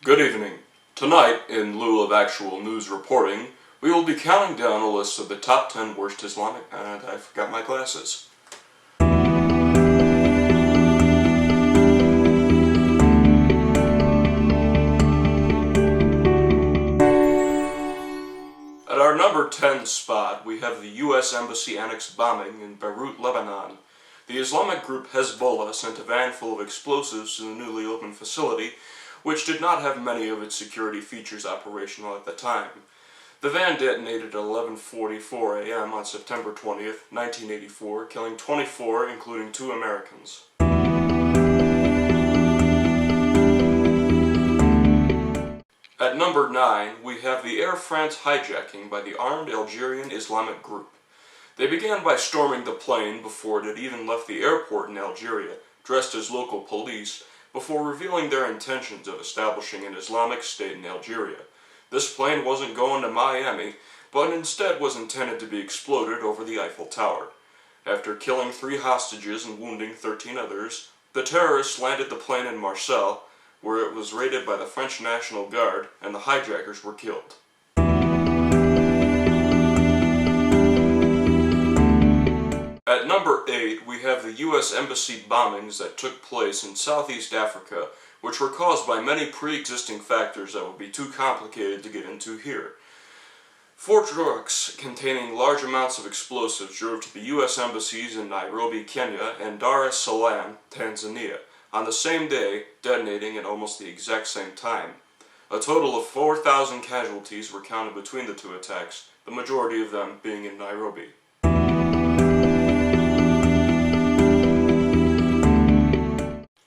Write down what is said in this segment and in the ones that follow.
Good evening. Tonight, in lieu of actual news reporting, we will be counting down a list of the top 10 worst Islamic... and I forgot my glasses. At our number 10 spot, we have the U.S. Embassy Annex bombing in Beirut, Lebanon. The Islamic group Hezbollah sent a van full of explosives to the newly opened facility, which did not have many of its security features operational at the time. The van detonated at 11:44 a.m. on September 20th, 1984, killing 24, including 2 Americans. At number 9, we have the Air France hijacking by the armed Algerian Islamic group. They began by storming the plane before it had even left the airport in Algeria, dressed as local police, before revealing their intentions of establishing an Islamic State in Algeria. This plane wasn't going to Miami, but instead was intended to be exploded over the Eiffel Tower. After killing 3 hostages and wounding 13 others, the terrorists landed the plane in Marseille, where it was raided by the French National Guard, and the hijackers were killed. At number 8, we have the U.S. Embassy bombings that took place in Southeast Africa, which were caused by many pre-existing factors that would be too complicated to get into here. 4 trucks containing large amounts of explosives drove to the U.S. embassies in Nairobi, Kenya, and Dar es Salaam, Tanzania, on the same day, detonating at almost the exact same time. A total of 4,000 casualties were counted between the 2 attacks, the majority of them being in Nairobi.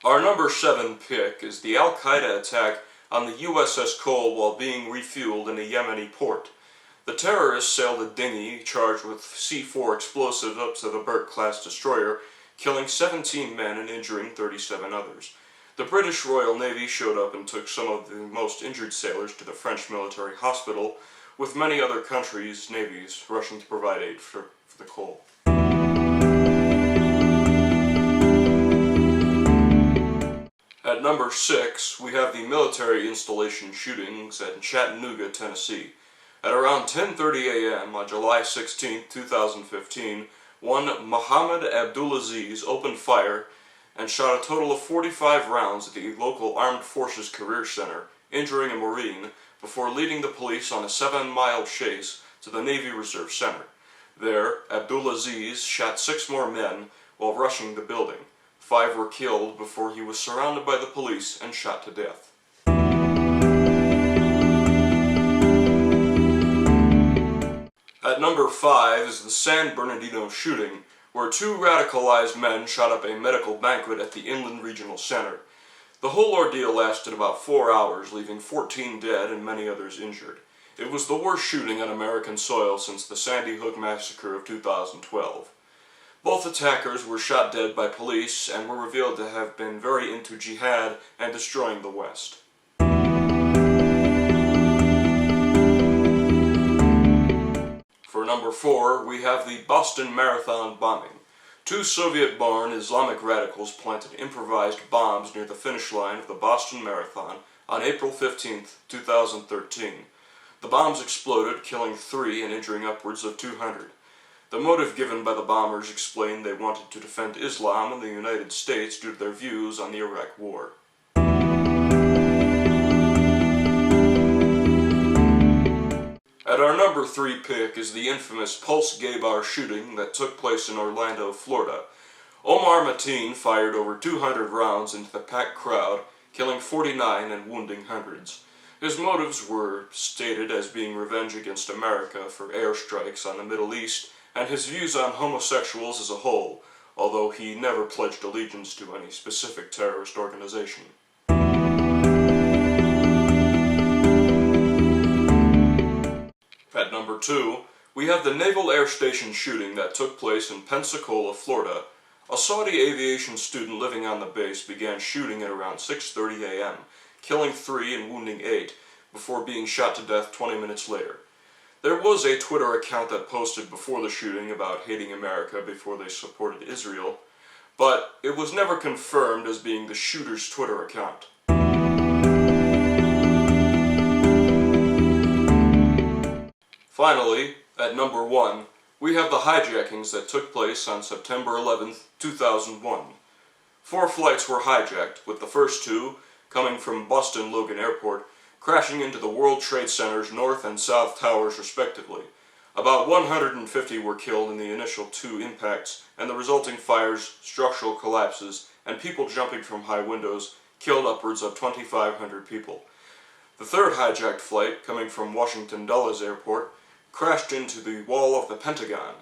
Our number 7 pick is the Al-Qaeda attack on the USS Cole while being refueled in a Yemeni port. The terrorists sailed a dinghy charged with C4 explosives up to the Burke-class destroyer, killing 17 men and injuring 37 others. The British Royal Navy showed up and took some of the most injured sailors to the French military hospital, with many other countries' navies rushing to provide aid for the Cole. At number 6, we have the military installation shootings at Chattanooga, Tennessee. At around 10:30 a.m. on July 16, 2015, one Mohammed Abdulaziz opened fire and shot a total of 45 rounds at the local Armed Forces Career Center, injuring a Marine, before leading the police on a 7-mile chase to the Navy Reserve Center. There, Abdulaziz shot 6 more men while rushing the building. 5 were killed before he was surrounded by the police and shot to death. At number 5 is the San Bernardino shooting, where 2 radicalized men shot up a medical banquet at the Inland Regional Center. The whole ordeal lasted about 4 hours, leaving 14 dead and many others injured. It was the worst shooting on American soil since the Sandy Hook massacre of 2012. Both attackers were shot dead by police and were revealed to have been very into jihad and destroying the West. For number 4, we have the Boston Marathon bombing. 2 Soviet-born Islamic radicals planted improvised bombs near the finish line of the Boston Marathon on April 15, 2013. The bombs exploded, killing 3 and injuring upwards of 200. The motive given by the bombers explained they wanted to defend Islam in the United States due to their views on the Iraq War. At our number 3 pick is the infamous Pulse Gay Bar shooting that took place in Orlando, Florida. Omar Mateen fired over 200 rounds into the packed crowd, killing 49 and wounding hundreds. His motives were stated as being revenge against America for airstrikes on the Middle East and his views on homosexuals as a whole, although he never pledged allegiance to any specific terrorist organization. At number 2, we have the Naval Air Station shooting that took place in Pensacola, Florida. A Saudi aviation student living on the base began shooting at around 6:30 a.m., killing 3 and wounding 8, before being shot to death 20 minutes later. There was a Twitter account that posted before the shooting about hating America before they supported Israel, but it was never confirmed as being the shooter's Twitter account. Finally, at number 1, we have the hijackings that took place on September 11th, 2001. 4 flights were hijacked, with the first 2, coming from Boston Logan Airport, crashing into the World Trade Center's north and south towers respectively. About 150 were killed in the initial 2 impacts, and the resulting fires, structural collapses, and people jumping from high windows killed upwards of 2,500 people. The third hijacked flight, coming from Washington Dulles Airport, crashed into the wall of the Pentagon,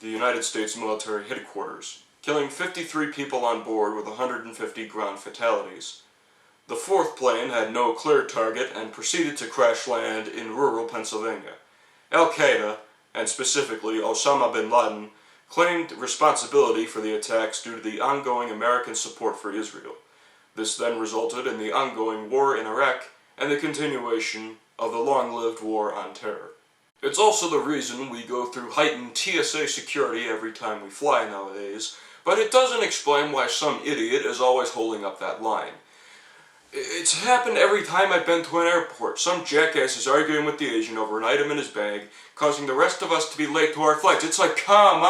the United States military headquarters, killing 53 people on board with 150 ground fatalities. The fourth plane had no clear target and proceeded to crash land in rural Pennsylvania. Al-Qaeda, and specifically Osama bin Laden, claimed responsibility for the attacks due to the ongoing American support for Israel. This then resulted in the ongoing war in Iraq and the continuation of the long-lived war on terror. It's also the reason we go through heightened TSA security every time we fly nowadays, but it doesn't explain why some idiot is always holding up that line. It's happened every time I've been to an airport. Some jackass is arguing with the agent over an item in his bag, causing the rest of us to be late to our flights. It's like, come on!